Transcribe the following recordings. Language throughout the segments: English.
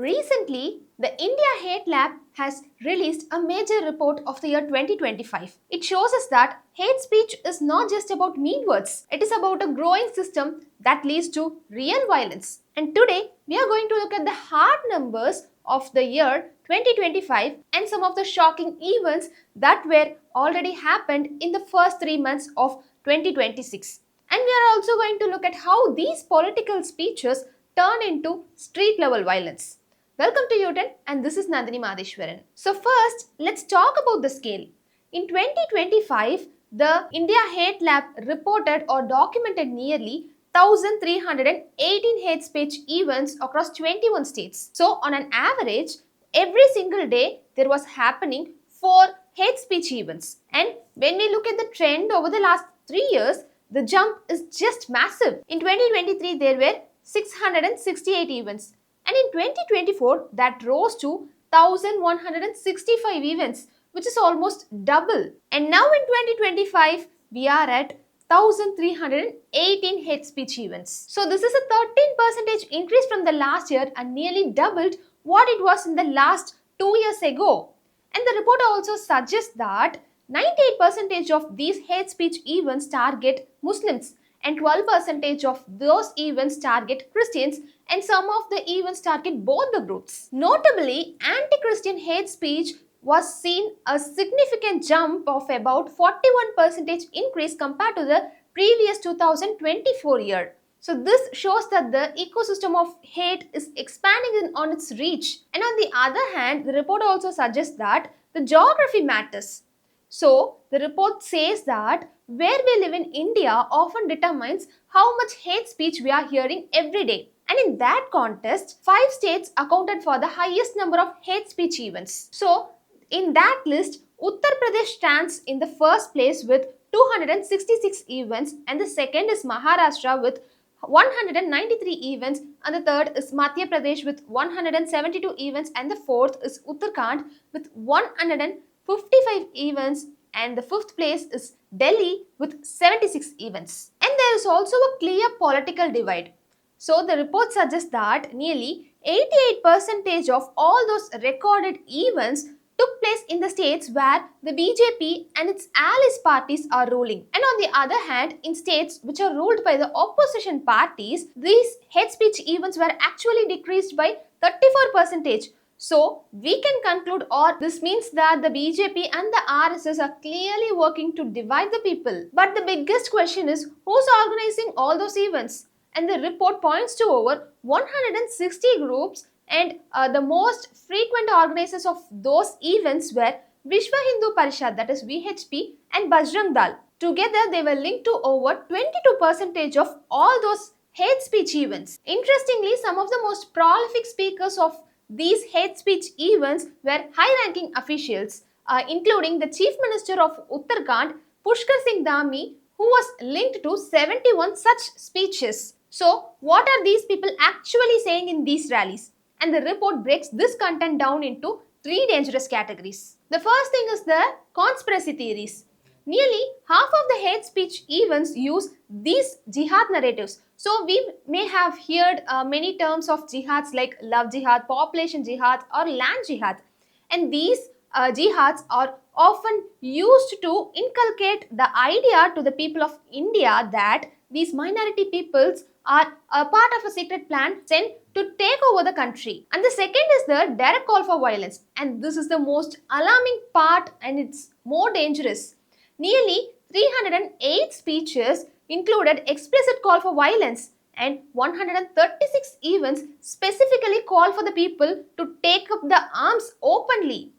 recently, the India Hate Lab has released a major report of the year 2025. It shows us that hate speech is not just about mean words, it is about a growing system that leads to real violence. And today, we are going to look at the hard numbers of the year 2025 and some of the shocking events that were already happened in the first 3 months of 2026. And we are also going to look at how these political speeches turn into street level violence. Welcome to U10 and this is Nandini Madheshwaran. So first, let's talk about the scale. In 2025, the India Hate Lab reported or documented nearly 1,318 hate speech events across 21 states. So on an average, every single day there was happening 4 hate speech events. And when we look at the trend over the last 3 years, the jump is just massive. In 2023, there were 668 events. And in 2024, that rose to 1,165 events, which is almost double. And now in 2025, we are at 1,318 hate speech events. So this is a 13% increase from the last year and nearly doubled what it was in the last 2 years ago. And the report also suggests that 98% of these hate speech events target Muslims and 12% of those events target Christians and some of the events target both the groups. Notably, anti-Christian hate speech was seen a significant jump of about 41% increase compared to the previous 2024 year. So this shows that the ecosystem of hate is expanding on its reach. And on the other hand, the report also suggests that the geography matters. So, the report says that where we live in India often determines how much hate speech we are hearing every day. And in that context, 5 states accounted for the highest number of hate speech events. So, in that list, Uttar Pradesh stands in the first place with 266 events and the second is Maharashtra with 193 events and the third is Madhya Pradesh with 172 events and the fourth is Uttarakhand with 155 events and the fifth place is Delhi with 76 events. And there is also a clear political divide. So the report suggests that nearly 88% of all those recorded events took place in the states where the BJP and its allies parties are ruling. And on the other hand, in states which are ruled by the opposition parties, these hate speech events were actually decreased by 34%. So, we can conclude or this means that the BJP and the RSS are clearly working to divide the people. But the biggest question is, who's organizing all those events? And the report points to over 160 groups and the most frequent organizers of those events were Vishwa Hindu Parishad, that is VHP, and Bajrang Dal. Together, they were linked to over 22% of all those hate speech events. Interestingly, some of the most prolific speakers of these hate speech events were high-ranking officials, including the Chief Minister of Uttarakhand, Pushkar Singh Dhami, who was linked to 71 such speeches. So, what are these people actually saying in these rallies? And the report breaks this content down into 3 dangerous categories. The first thing is the conspiracy theories. Nearly half of the hate speech events use these jihad narratives. So we may have heard many terms of jihads like love jihad, population jihad or land jihad. And these jihads are often used to inculcate the idea to the people of India that these minority peoples are a part of a secret plan sent to take over the country. And the second is the direct call for violence. And this is the most alarming part and it's more dangerous. Nearly 308 speeches included explicit call for violence and 136 events specifically call for the people to take up the arms openly.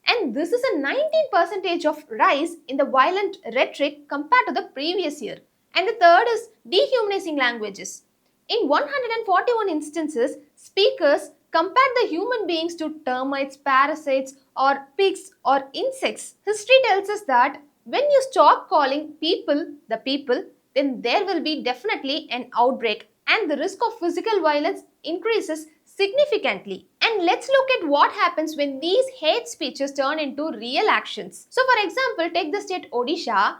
And this is a 19% of rise in the violent rhetoric compared to the previous year. And the third is dehumanizing languages. In 141 instances, speakers compared the human beings to termites, parasites or pigs or insects. History tells us that when you stop calling people the people, then there will be definitely an outbreak and the risk of physical violence increases significantly. And let's look at what happens when these hate speeches turn into real actions. So for example, take the state Odisha.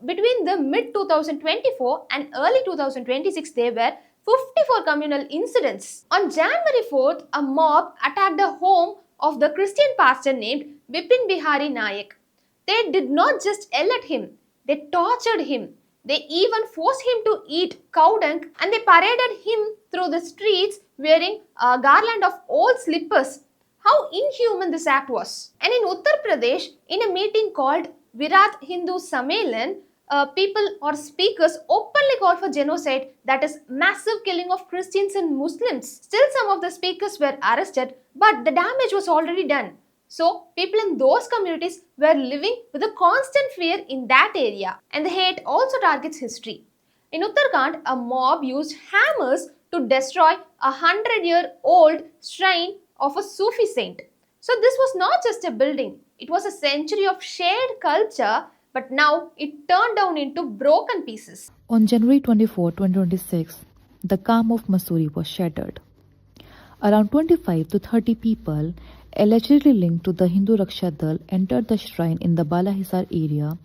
Between the mid 2024 and early 2026, there were 54 communal incidents. On January 4th, a mob attacked the home of the Christian pastor named Bipin Bihari Nayak. They did not just yell at him, they tortured him. They even forced him to eat cow dung and they paraded him through the streets wearing a garland of old slippers. How inhuman this act was. And in Uttar Pradesh, in a meeting called Virat Hindu Sammelan, people or speakers openly call for genocide, that is massive killing of Christians and Muslims. Still some of the speakers were arrested, but the damage was already done. So people in those communities were living with a constant fear in that area. And the hate also targets history. In Uttarakhand, a mob used hammers to destroy a 100-year-old shrine of a Sufi saint. So this was not just a building, it was a century of shared culture, but now it turned down into broken pieces. On January 24, 2026, the calm of Mussoorie was shattered. Around 25 to 30 people, allegedly linked to the Hindu Raksha Dal, entered the shrine in the Balahisar area,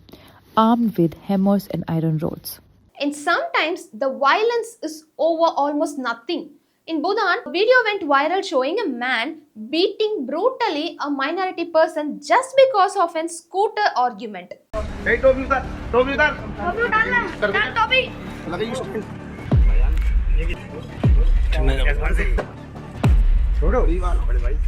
armed with hammers and iron rods. And sometimes the violence is over almost nothing. In Bhutan, a video went viral showing a man beating brutally a minority person just because of a scooter argument. Hey, Toby, Toby, Toby,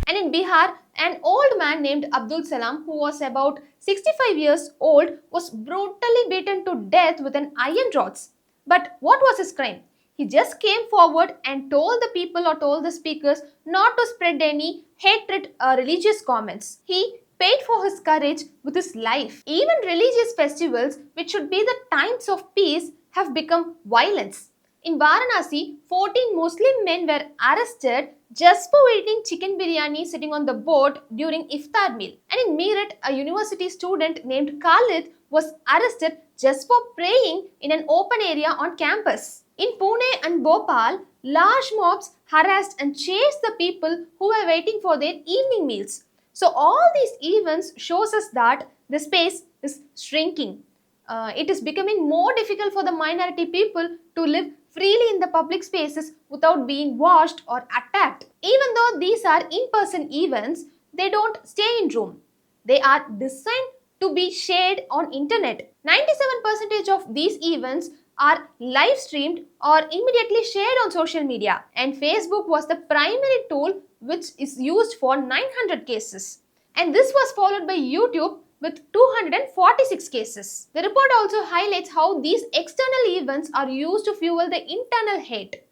And in Bihar, an old man named Abdul Salam, who was about 65 years old, was brutally beaten to death with an iron rods. But what was his crime? He just came forward and told the people or told the speakers not to spread any hatred or religious comments. He paid for his courage with his life. Even religious festivals, which should be the times of peace, have become violence. In Varanasi, 14 Muslim men were arrested just for eating chicken biryani sitting on the boat during iftar meal. And in Meerut, a university student named Khalid was arrested just for praying in an open area on campus. In Pune and Bhopal, large mobs harassed and chased the people who were waiting for their evening meals. So all these events shows us that the space is shrinking. It is becoming more difficult for the minority people to live freely in the public spaces without being watched or attacked. Even though these are in-person events, they don't stay in room. They are designed to be shared on internet. 97% of these events are live streamed or immediately shared on social media, and Facebook was the primary tool which is used for 900 cases. And this was followed by YouTube with 246 cases. The report also highlights how these external events are used to fuel the internal hate.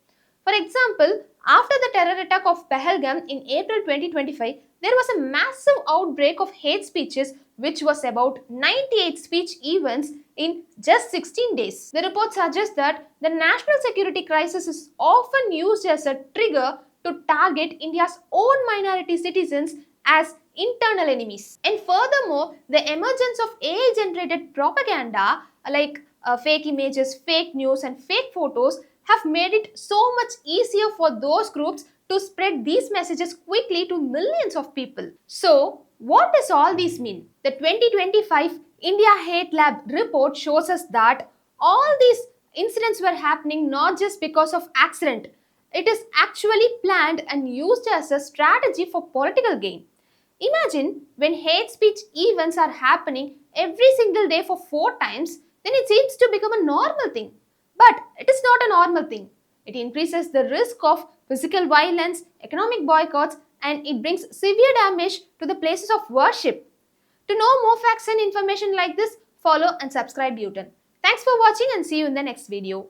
For example, after the terror attack of Pahalgam in April 2025, there was a massive outbreak of hate speeches, which was about 98 speech events in just 16 days. The report suggests that the national security crisis is often used as a trigger to target India's own minority citizens as internal enemies. And furthermore, the emergence of AI-generated propaganda like fake images, fake news and fake photos have made it so much easier for those groups to spread these messages quickly to millions of people. So, what does all this mean? The 2025 India Hate Lab report shows us that all these incidents were happening not just because of accident. It is actually planned and used as a strategy for political gain. Imagine when hate speech events are happening every single day for 4 times, then it seems to become a normal thing. But it is not a normal thing. It increases the risk of physical violence, economic boycotts, and it brings severe damage to the places of worship. To know more facts and information like this, follow and subscribe button. Thanks for watching and see you in the next video.